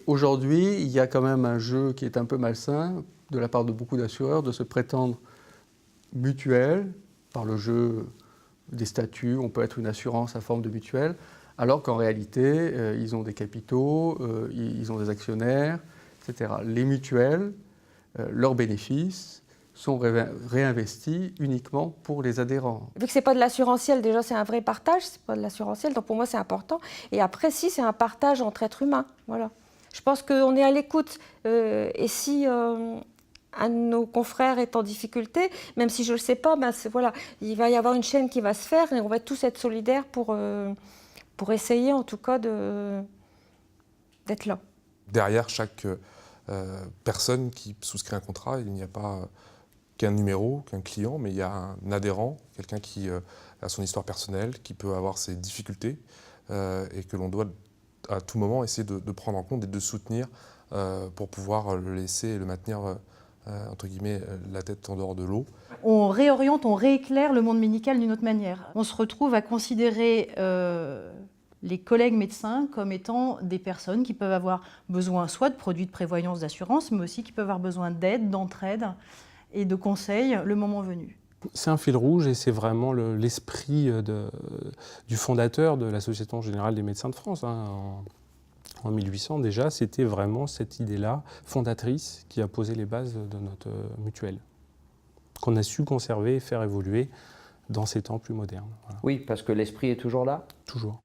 Aujourd'hui, il y a quand même un jeu qui est un peu malsain de la part de beaucoup d'assureurs de se prétendre mutuelle par le jeu des statuts. On peut être une assurance à forme de mutuelle, alors qu'en réalité, ils ont des capitaux, ils ont des actionnaires, etc. Les mutuelles, leurs bénéfices sont réinvestis uniquement pour les adhérents. Vu que ce n'est pas de l'assurantiel, déjà c'est un vrai partage, c'est pas de l'assurantiel, donc pour moi c'est important. Et après, si, c'est un partage entre êtres humains, voilà. Je pense qu'on est à l'écoute, et si un de nos confrères est en difficulté, même si je ne le sais pas, ben voilà, il va y avoir une chaîne qui va se faire et on va tous être solidaires pour essayer en tout cas d'être là. Derrière chaque personne qui souscrit un contrat, il n'y a pas qu'un numéro, qu'un client, mais il y a un adhérent, quelqu'un qui a son histoire personnelle, qui peut avoir ses difficultés et que l'on doit à tout moment essayer de prendre en compte et de soutenir pour pouvoir le laisser et le maintenir entre guillemets la tête en dehors de l'eau. On réoriente, on rééclaire le monde médical d'une autre manière. On se retrouve à considérer les collègues médecins comme étant des personnes qui peuvent avoir besoin soit de produits de prévoyance, d'assurance, mais aussi qui peuvent avoir besoin d'aide, d'entraide et de conseils le moment venu. C'est un fil rouge et c'est vraiment l'esprit du fondateur de l'Association générale des médecins de France. En 1800 déjà, c'était vraiment cette idée-là fondatrice qui a posé les bases de notre mutuelle, qu'on a su conserver et faire évoluer dans ces temps plus modernes. Voilà. Oui, parce que l'esprit est toujours là. Toujours.